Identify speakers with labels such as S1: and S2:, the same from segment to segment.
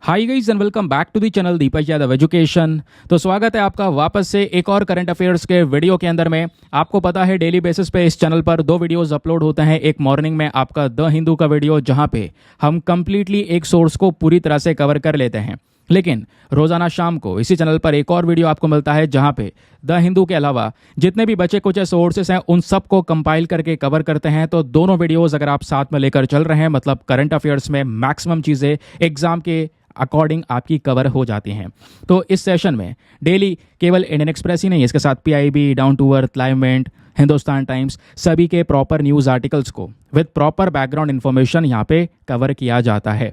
S1: Hi guys and welcome back to the channel Deepak Yadav education. तो स्वागत है आपका वापस से एक और करंट अफेयर्स के वीडियो के अंदर में। आपको पता है डेली बेसिस पे इस चैनल पर दो वीडियोस अपलोड होते हैं। एक मॉर्निंग में आपका द हिंदू का वीडियो जहां पे हम कंप्लीटली एक सोर्स को पूरी तरह से कवर कर लेते हैं, लेकिन रोजाना शाम को इसी चैनल पर एक और वीडियो आपको मिलता है जहां पे द हिंदू के अलावा जितने भी बचे कुछ सोर्सेस हैं उन सबको कंपाइल करके कवर करते हैं। तो दोनों वीडियोस अगर आप साथ में लेकर चल रहे हैं, मतलब करंट अफेयर्स में मैक्सिमम चीज़ें एग्जाम के अकॉर्डिंग आपकी कवर हो जाती हैं। तो इस सेशन में डेली केवल इंडियन एक्सप्रेस ही नहीं, इसके साथ PIB, Down to Earth, climate, Hindustan Times, सभी के प्रॉपर न्यूज़ आर्टिकल्स को विद प्रॉपर बैकग्राउंड इन्फॉर्मेशन यहाँ पे कवर किया जाता है।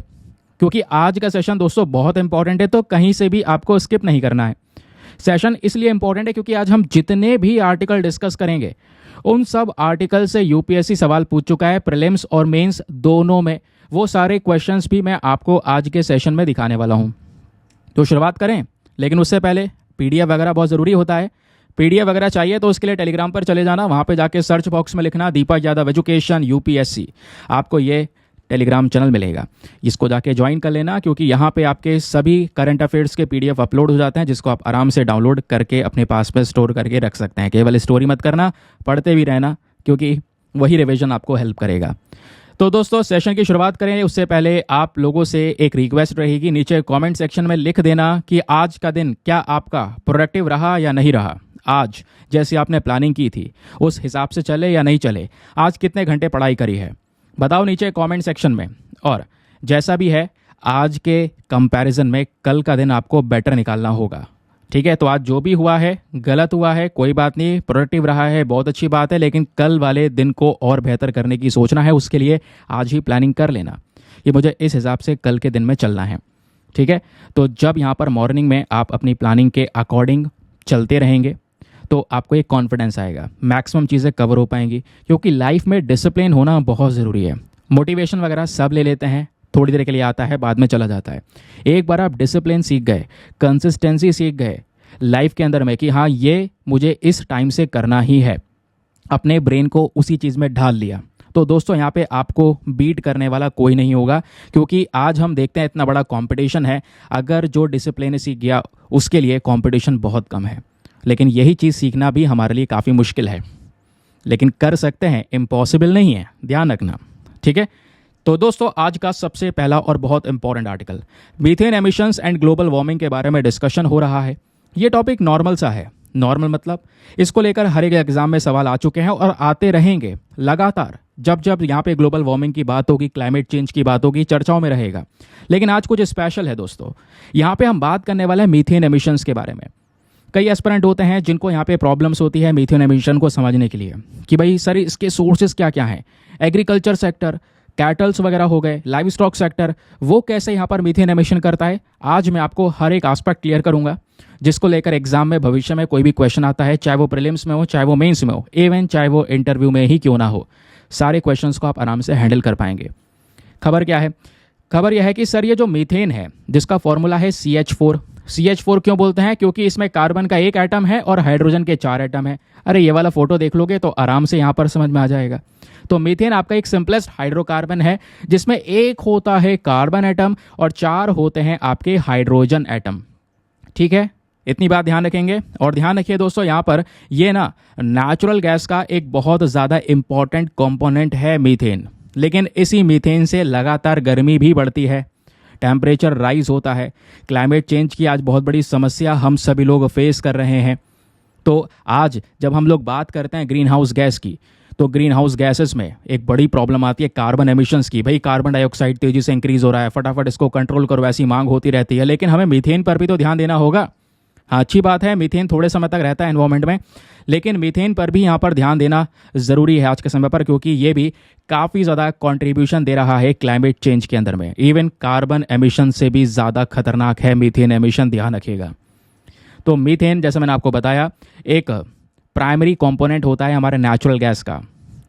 S1: क्योंकि आज का सेशन दोस्तों बहुत इंपॉर्टेंट है, तो कहीं से भी आपको स्किप नहीं करना है। सेशन इसलिए इंपॉर्टेंट है क्योंकि आज हम जितने भी आर्टिकल डिस्कस करेंगे उन सब आर्टिकल से यूपीएससी सवाल पूछ चुका है, प्रीलिम्स और मेंस दोनों में। वो सारे क्वेश्चंस भी मैं आपको आज के सेशन में दिखाने वाला हूं। तो शुरुआत करें, लेकिन उससे पहले पीडीएफ वगैरह बहुत ज़रूरी होता है। पीडीएफ वगैरह चाहिए तो उसके लिए टेलीग्राम पर चले जाना, वहाँ पे जाके सर्च बॉक्स में लिखना दीपक यादव एजुकेशन यूपीएससी, आपको ये टेलीग्राम चैनल मिलेगा। इसको जाके ज्वाइन कर लेना, क्योंकि यहाँ पे आपके सभी करंट अफेयर्स के पीडीएफ अपलोड हो जाते हैं, जिसको आप आराम से डाउनलोड करके अपने पास में स्टोर करके रख सकते हैं। केवल स्टोरी मत करना, पढ़ते भी रहना, क्योंकि वही रिविजन आपको हेल्प करेगा। तो दोस्तों सेशन की शुरुआत करें उससे पहले आप लोगों से एक रिक्वेस्ट रहेगी, नीचे कमेंट सेक्शन में लिख देना कि आज का दिन क्या आपका प्रोडक्टिव रहा या नहीं रहा। आज जैसी आपने प्लानिंग की थी उस हिसाब से चले या नहीं चले, आज कितने घंटे पढ़ाई करी है बताओ नीचे कमेंट सेक्शन में। और जैसा भी है आज के कंपैरिजन में कल का दिन आपको बेटर निकालना होगा, ठीक है। तो आज जो भी हुआ है गलत हुआ है, कोई बात नहीं, प्रोडक्टिव रहा है, बहुत अच्छी बात है, लेकिन कल वाले दिन को और बेहतर करने की सोचना है। उसके लिए आज ही प्लानिंग कर लेना कि मुझे इस हिसाब से कल के दिन में चलना है, ठीक है। तो जब यहाँ पर मॉर्निंग में आप अपनी प्लानिंग के अकॉर्डिंग चलते रहेंगे तो आपको एक कॉन्फिडेंस आएगा, मैक्सिमम चीज़ें कवर हो पाएंगी। क्योंकि लाइफ में डिसिप्लिन होना बहुत ज़रूरी है। मोटिवेशन वगैरह सब ले लेते हैं, थोड़ी देर के लिए आता है, बाद में चला जाता है। एक बार आप डिसिप्लिन सीख गए, कंसिस्टेंसी सीख गए लाइफ के अंदर में कि हाँ ये मुझे इस टाइम से करना ही है, अपने ब्रेन को उसी चीज़ में ढाल लिया, तो दोस्तों यहाँ पे आपको बीट करने वाला कोई नहीं होगा। क्योंकि आज हम देखते हैं इतना बड़ा कंपटीशन है, अगर जो डिसिप्लिन सीख गया उसके लिए कंपटीशन बहुत कम है। लेकिन यही चीज़ सीखना भी हमारे लिए काफ़ी मुश्किल है, लेकिन कर सकते हैं, इम्पॉसिबल नहीं है, ध्यान रखना, ठीक है। तो दोस्तों आज का सबसे पहला और बहुत important article methane emissions and global warming के बारे में डिस्कशन हो रहा है। ये टॉपिक नॉर्मल सा है, नॉर्मल मतलब इसको लेकर हर एक एग्जाम में सवाल आ चुके हैं और आते रहेंगे लगातार। जब जब यहाँ पे ग्लोबल वार्मिंग की बात होगी, क्लाइमेट चेंज की बात होगी, चर्चाओं में रहेगा। लेकिन आज कुछ स्पेशल है दोस्तों, यहाँ पे हम बात करने वाले हैं मीथेन एमिशंस के बारे में। कई एस्पिरेंट होते हैं जिनको यहाँ पे प्रॉब्लम्स होती है मीथेन एमिशन को समझने के लिए कि भाई सर इसके सोर्सेज क्या क्या हैं। एग्रीकल्चर सेक्टर, कैटल्स वगैरह हो गए, लाइव स्टॉक सेक्टर, वो कैसे यहाँ पर मीथेन एमिशन करता है। आज मैं आपको हर एक एस्पेक्ट क्लियर करूंगा, जिसको लेकर एग्जाम में भविष्य में कोई भी क्वेश्चन आता है, चाहे वो प्रीलिम्स में हो, चाहे वो मेंस में हो, इवन चाहे वो इंटरव्यू में ही क्यों ना हो, सारे क्वेश्चंस को आप आराम से हैंडल कर पाएंगे। खबर क्या है? खबर यह है कि सर ये जो मीथेन है जिसका फॉर्मूला है CH4। CH4 क्यों बोलते हैं? क्योंकि इसमें कार्बन का एक एटम है और हाइड्रोजन के 4 एटम है। अरे ये वाला फोटो देख लोगे तो आराम से यहाँ पर समझ में आ जाएगा। तो मीथेन आपका एक सिंपलेस्ट हाइड्रोकार्बन है जिसमें एक होता है कार्बन एटम और 4 होते हैं आपके हाइड्रोजन एटम, ठीक है। इतनी बात ध्यान रखेंगे। और ध्यान रखिए दोस्तों, यहाँ पर ये ना नेचुरल गैस का एक बहुत ज़्यादा इंपॉर्टेंट कंपोनेंट है मीथेन। लेकिन इसी मीथेन से लगातार गर्मी भी बढ़ती है, टेम्परेचर राइज होता है। क्लाइमेट चेंज की आज बहुत बड़ी समस्या हम सभी लोग फेस कर रहे हैं। तो आज जब हम लोग बात करते हैं ग्रीन हाउस गैस की, तो ग्रीन हाउस गैसेस में एक बड़ी प्रॉब्लम आती है कार्बन एमिशंस की। भाई कार्बन डाइऑक्साइड तेजी से इंक्रीज हो रहा है, फटाफट इसको कंट्रोल करो, ऐसी मांग होती रहती है। लेकिन हमें मीथेन पर भी तो ध्यान देना होगा। हाँ अच्छी बात है, मीथेन थोड़े समय तक रहता है एनवायरमेंट में, लेकिन मीथेन पर भी यहाँ पर ध्यान देना ज़रूरी है आज के समय पर, क्योंकि ये भी काफ़ी ज़्यादा कंट्रीब्यूशन दे रहा है क्लाइमेट चेंज के अंदर में। इवन कार्बन एमिशन से भी ज़्यादा खतरनाक है मीथेन एमिशन, ध्यान रखिएगा। तो मीथेन जैसे मैंने आपको बताया एक प्राइमरी कंपोनेंट होता है हमारे नेचुरल गैस का।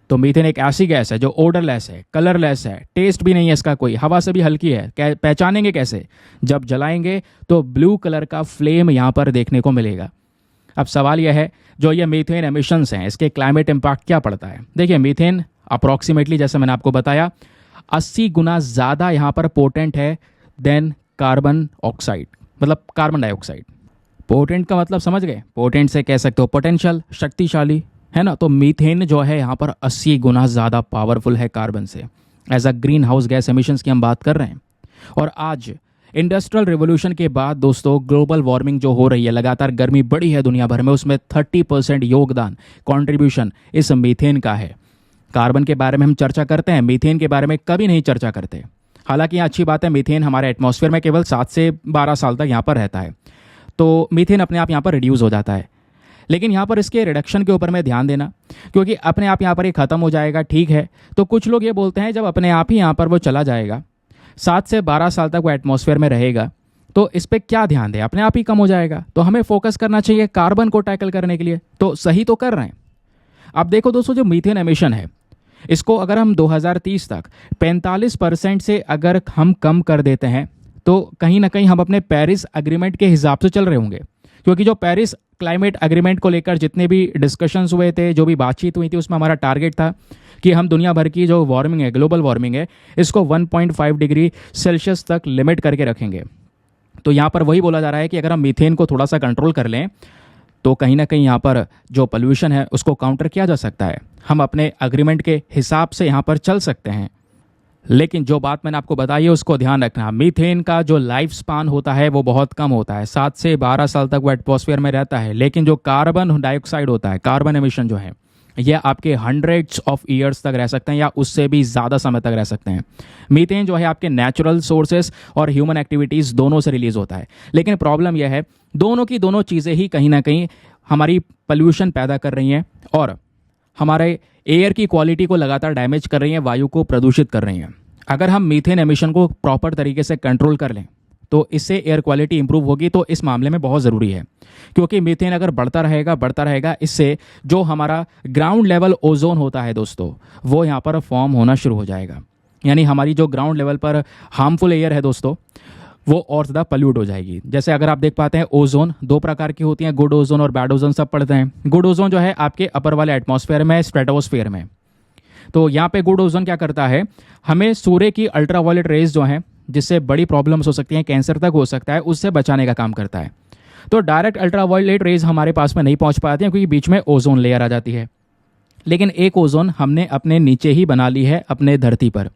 S1: तो मीथेन एक ऐसी गैस है जो ओडरलेस है, कलरलेस है, टेस्ट भी नहीं है इसका कोई, हवा से भी हल्की है। पहचानेंगे कैसे? जब जलाएंगे तो ब्लू कलर का फ्लेम यहाँ पर देखने को मिलेगा। अब सवाल यह है जो ये मीथेन एमिशंस हैं इसके क्लाइमेट इम्पैक्ट क्या पड़ता है। देखिए मीथेन अप्रॉक्सीमेटली जैसे मैंने आपको बताया 80 गुना ज़्यादा यहाँ पर पोटेंट है देन कार्बन ऑक्साइड, मतलब कार्बन डाइऑक्साइड। पोटेंट का मतलब समझ गए, पोटेंट से कह सकते हो पोटेंशियल, शक्तिशाली, है ना। तो मीथेन जो है यहाँ पर 80 गुना ज़्यादा पावरफुल है कार्बन से। As a greenhouse gas emissions की हम बात कर रहे हैं। और आज इंडस्ट्रियल रिवोल्यूशन के बाद दोस्तों ग्लोबल वार्मिंग जो हो रही है, लगातार गर्मी बढ़ी है दुनिया भर में, उसमें 30% योगदान, कंट्रीब्यूशन इस मीथेन का है। कार्बन के बारे में हम चर्चा करते हैं, मीथेन के बारे में कभी नहीं चर्चा करते। हालांकि अच्छी बात है, मीथेन हमारे एटमॉस्फेयर में केवल 7 से 12 साल तक यहाँ पर रहता है, तो मीथेन अपने आप यहाँ पर रिड्यूस हो जाता है। लेकिन यहाँ पर इसके रिडक्शन के ऊपर में ध्यान देना, क्योंकि अपने आप यहाँ पर ये ख़त्म हो जाएगा, ठीक है। तो कुछ लोग ये बोलते हैं जब अपने आप ही यहाँ पर वो चला जाएगा, 7 से 12 साल तक वो एटमॉस्फेयर में रहेगा, तो इस पर क्या ध्यान दें, अपने आप ही कम हो जाएगा। तो हमें फोकस करना चाहिए कार्बन को टैकल करने के लिए। तो सही तो कर रहे हैं। अब देखो दोस्तों, जो मीथेन एमिशन है, इसको अगर हम 2030 तक 45% से अगर हम कम कर देते हैं, तो कहीं ना कहीं हम अपने पेरिस एग्रीमेंट के हिसाब से चल रहे होंगे। क्योंकि जो पेरिस क्लाइमेट एग्रीमेंट को लेकर जितने भी डिस्कशंस हुए थे, जो भी बातचीत हुई थी, उसमें हमारा टारगेट था कि हम दुनिया भर की जो वार्मिंग है, ग्लोबल वार्मिंग है, इसको 1.5 डिग्री सेल्सियस तक लिमिट करके रखेंगे। तो यहाँ पर वही बोला जा रहा है कि अगर हम मीथेन को थोड़ा सा कंट्रोल कर लें, तो कहीं ना कहीं यहाँ पर जो पोल्यूशन है उसको काउंटर किया जा सकता है। हम अपने एग्रीमेंट के हिसाब से यहाँ पर चल सकते हैं। लेकिन जो बात मैंने आपको बताई है उसको ध्यान रखना, मीथेन का जो लाइफ स्पान होता है वो बहुत कम होता है, 7 से 12 साल तक वो एटमॉस्फेयर में रहता है। लेकिन जो कार्बन डाइऑक्साइड होता है, कार्बन एमिशन जो है, ये आपके हंड्रेड्स ऑफ ईयर्स तक रह सकते हैं या उससे भी ज़्यादा समय तक रह सकते हैं। मीथेन जो है आपके नेचुरल सोर्सेस और ह्यूमन एक्टिविटीज़ दोनों से रिलीज होता है। लेकिन प्रॉब्लम यह है, दोनों की दोनों चीज़ें ही कहीं ना कहीं हमारी पोल्यूशन पैदा कर रही हैं और हमारे एयर की क्वालिटी को लगातार डैमेज कर रही हैं, वायु को प्रदूषित कर रही हैं। अगर हम मीथेन एमिशन को प्रॉपर तरीके से कंट्रोल कर लें तो इससे एयर क्वालिटी इंप्रूव होगी। तो इस मामले में बहुत ज़रूरी है, क्योंकि मीथेन अगर बढ़ता रहेगा, इससे जो हमारा ग्राउंड लेवल ओजोन होता है दोस्तों, वो यहाँ पर फॉर्म होना शुरू हो जाएगा। यानी हमारी जो ग्राउंड लेवल पर हार्मफुल एयर है दोस्तों, वो और ज़्यादा पल्यूट हो जाएगी। जैसे अगर आप देख पाते हैं, ओजोन 2 प्रकार की होती हैं, गुड ओजोन और बैड ओजोन, सब पढ़ते हैं। गुड ओजोन जो है आपके अपर वाले एटमॉस्फेयर में, स्ट्रेटोस्फेयर में। तो यहाँ पे गुड ओजोन क्या करता है, हमें सूर्य की अल्ट्रावायलेट रेज जो हैं, जिससे बड़ी प्रॉब्लम्स हो सकती हैं, कैंसर तक हो सकता है, उससे बचाने का काम करता है। तो डायरेक्ट अल्ट्रावायलेट रेज हमारे पास में नहीं पहुँच पाती हैं, क्योंकि बीच में ओजोन लेयर आ जाती है। लेकिन एक ओजोन हमने अपने नीचे ही बना ली है, अपने धरती पर।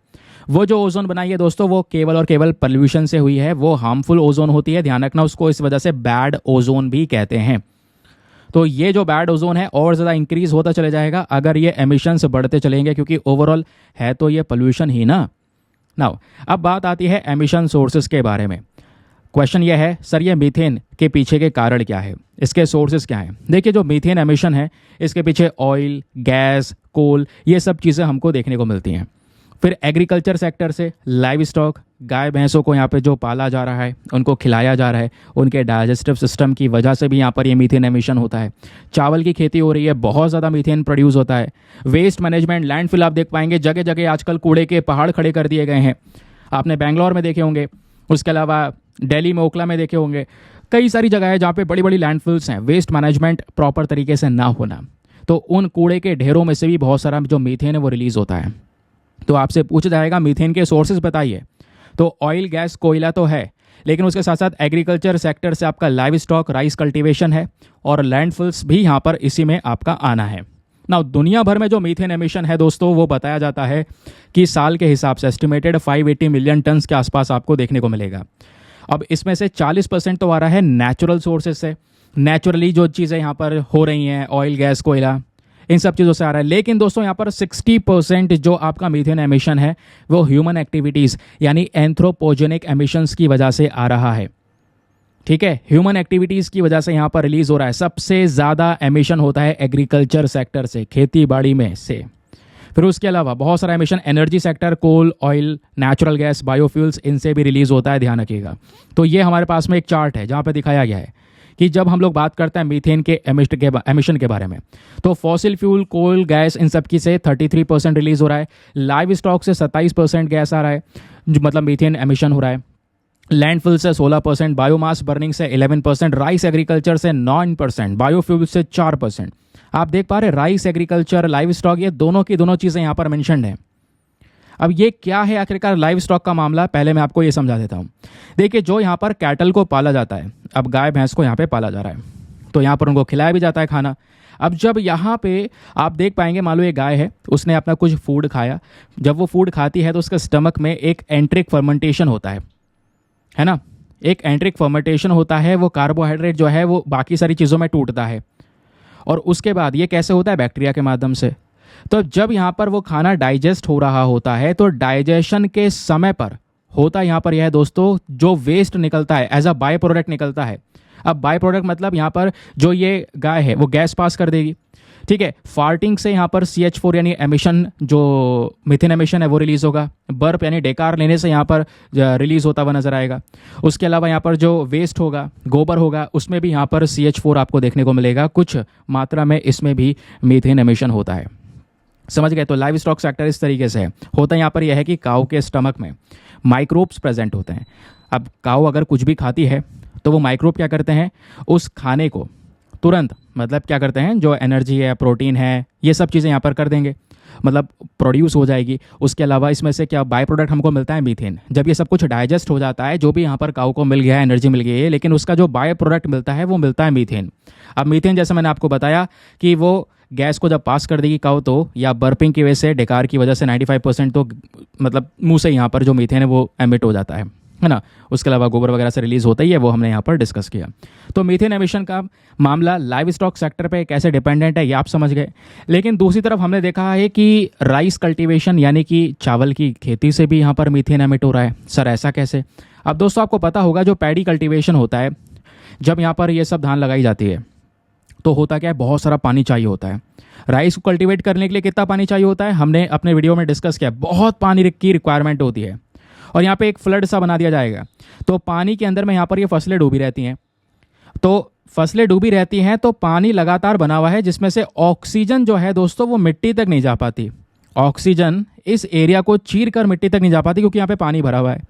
S1: वो जो ओजोन बनाई है दोस्तों, वो केवल और केवल पोल्यूशन से हुई है, वो हार्मफुल ओजोन होती है, ध्यान रखना। उसको इस वजह से बैड ओजोन भी कहते हैं। तो ये जो बैड ओजोन है और ज़्यादा इंक्रीज होता चले जाएगा अगर ये एमिशंस बढ़ते चलेंगे, क्योंकि ओवरऑल है तो ये पोल्यूशन ही ना। नाउ अब बात आती है एमिशन सोर्सेज के बारे में। क्वेश्चन ये है, सर ये मीथेन के पीछे के कारण क्या है, इसके सोर्सेज क्या हैं। देखिए, जो मीथेन एमिशन है, इसके पीछे ऑयल, गैस, कोल, ये सब चीज़ें हमको देखने को मिलती हैं। फिर एग्रीकल्चर सेक्टर से लाइव स्टॉक, गाय भैंसों को यहाँ पे जो पाला जा रहा है, उनको खिलाया जा रहा है, उनके डाइजेस्टिव सिस्टम की वजह से भी यहाँ पर ये मीथेन एमिशन होता है। चावल की खेती हो रही है, बहुत ज़्यादा मीथेन प्रोड्यूस होता है। वेस्ट मैनेजमेंट, लैंडफिल, आप देख पाएंगे जगह जगह आजकल कूड़े के पहाड़ खड़े कर दिए गए हैं। आपने बेंगलोर में देखे होंगे, उसके अलावा दिल्ली में, ओखला में देखे होंगे। कई सारी जगह है जहाँ पे बड़ी बड़ी लैंडफिल्स हैं। वेस्ट मैनेजमेंट प्रॉपर तरीके से ना होना, तो उन कूड़े के ढेरों में से भी बहुत सारा जो मीथेन है वो रिलीज़ होता है। तो आपसे पूछा जाएगा मीथेन के सोर्सेज बताइए, तो ऑयल, गैस, कोयला तो है, लेकिन उसके साथ साथ एग्रीकल्चर सेक्टर से आपका लाइव स्टॉक, राइस कल्टीवेशन है, और लैंडफिल्स भी यहाँ पर इसी में आपका आना है ना। दुनिया भर में जो मीथेन एमिशन है दोस्तों, वो बताया जाता है कि साल के हिसाब से एस्टिमेटेड 580 मिलियन टन्स के आसपास आपको देखने को मिलेगा। अब इसमें से 40% तो आ रहा है नेचुरल सोर्सेज से, नेचुरली जो चीज़ें यहाँ पर हो रही हैं, ऑयल, गैस, कोयला, इन सब चीज़ों से आ रहा है। लेकिन दोस्तों यहाँ पर 60% जो आपका मीथेन एमिशन है वो ह्यूमन एक्टिविटीज़ यानी एंथ्रोपोजेनिक एमिशंस की वजह से आ रहा है। ठीक है, ह्यूमन एक्टिविटीज़ की वजह से यहाँ पर रिलीज़ हो रहा है। सबसे ज़्यादा एमिशन होता है एग्रीकल्चर सेक्टर से, खेती बाड़ी में से। फिर उसके अलावा बहुत सारा एमिशन एनर्जी सेक्टर, कोल, ऑयल, नेचुरल गैस, बायोफ्यूल्स, इनसे भी रिलीज़ होता है, ध्यान रखिएगा। तो ये हमारे पास में एक चार्ट है जहाँ पर दिखाया गया है कि जब हम लोग बात करते हैं मीथेन के एमिशन के बारे में, तो फॉसिल फ्यूल, कोल, गैस, इन सब की से 33% रिलीज़ हो रहा है। लाइव स्टॉक से 27% गैस आ रहा है, जो मतलब मीथेन एमिशन हो रहा है। लैंडफिल से 16%, बायोमास बर्निंग से 11%, राइस एग्रीकल्चर से 9%, बायोफ्यूल से 4%। आप देख पा रहे, राइस एग्रीकल्चर, लाइव स्टॉक, ये दोनों की दोनों चीज़ें यहाँ पर मेंशन्ड हैं। अब ये क्या है आखिरकार लाइव स्टॉक का मामला, पहले मैं आपको ये समझा देता हूँ। देखिए, जो यहाँ पर कैटल को पाला जाता है, अब गाय भैंस को यहाँ पे पाला जा रहा है, तो यहाँ पर उनको खिलाया भी जाता है खाना। अब जब यहाँ पे आप देख पाएंगे, मान लो ये गाय है, उसने अपना कुछ फूड खाया, जब वो फूड खाती है तो उसके स्टमक में एक एंट्रिक फर्मेंटेशन होता है ना, एक एंट्रिक फर्मेंटेशन होता है। वो कार्बोहाइड्रेट जो है वो बाकी सारी चीज़ों में टूटता है, और उसके बाद ये कैसे होता है, बैक्टीरिया के माध्यम से। तो जब यहाँ पर वो खाना डाइजेस्ट हो रहा होता है, तो डाइजेशन के समय पर होता यहाँ पर यह है दोस्तों, जो वेस्ट निकलता है एज अ बाय प्रोडक्ट निकलता है। अब बाय प्रोडक्ट मतलब यहाँ पर जो ये गाय है वो गैस पास कर देगी, ठीक है। फार्टिंग से यहाँ पर CH4 यानी एमिशन, जो मीथेन एमिशन है वो रिलीज होगा। बर्प यानी डेकार लेने से यहाँ पर रिलीज होता हुआ नजर आएगा। उसके अलावा यहाँ पर जो वेस्ट होगा, गोबर होगा, उसमें भी यहाँ पर CH4 आपको देखने को मिलेगा, कुछ मात्रा में इसमें भी मीथेन एमिशन होता है। समझ गए? तो लाइव स्टॉक सेक्टर इस तरीके से है। होता यहाँ पर यह है कि काऊ के स्टमक में माइक्रोब्स प्रेजेंट होते हैं। अब काऊ अगर कुछ भी खाती है तो वो माइक्रोब क्या करते हैं, उस खाने को तुरंत, मतलब क्या करते हैं, जो एनर्जी है, प्रोटीन है, ये सब चीज़ें यहाँ पर कर देंगे, मतलब प्रोड्यूस हो जाएगी। उसके अलावा इसमें से क्या बाय प्रोडक्ट हमको मिलता है, मीथेन। जब ये सब कुछ डाइजेस्ट हो जाता है, जो भी यहाँ पर काऊ को मिल गया है, एनर्जी मिल गई है, लेकिन उसका जो बाय प्रोडक्ट मिलता है वो मिलता है मीथेन। अब मीथेन जैसे मैंने आपको बताया कि वो गैस को जब पास कर देगी काऊ, तो या बर्पिंग की वजह से, डेकार की वजह से 95% तो मतलब मुंह से यहाँ पर जो मीथेन है वो एमिट हो जाता है ना। उसके अलावा गोबर वगैरह से रिलीज होता ही है, वो हमने यहाँ पर डिस्कस किया। तो मीथेन एमिशन का मामला लाइव स्टॉक सेक्टर पे कैसे डिपेंडेंट है ये आप समझ गए। लेकिन दूसरी तरफ हमने देखा है कि राइस कल्टीवेशन यानी कि चावल की खेती से भी यहाँ पर मीथेन एमिट हो रहा है। सर ऐसा कैसे? अब दोस्तों आपको पता होगा, जो पैडी कल्टीवेशन होता है, जब यहाँ पर ये सब धान लगाई जाती है तो होता क्या है, बहुत सारा पानी चाहिए होता है। राइस को कल्टीवेट करने के लिए कितना पानी चाहिए होता है, हमने अपने वीडियो में डिस्कस किया, बहुत पानी की रिक्वायरमेंट होती है। और यहाँ पे एक फ्लड सा बना दिया जाएगा, तो पानी के अंदर में यहाँ पर ये फसलें डूबी रहती हैं। तो फसलें डूबी रहती हैं तो पानी लगातार बना हुआ है, जिसमें से ऑक्सीजन जो है दोस्तों वो मिट्टी तक नहीं जा पाती। ऑक्सीजन इस एरिया को चीर कर मिट्टी तक नहीं जा पाती, क्योंकि यहाँ पे पानी भरा हुआ है।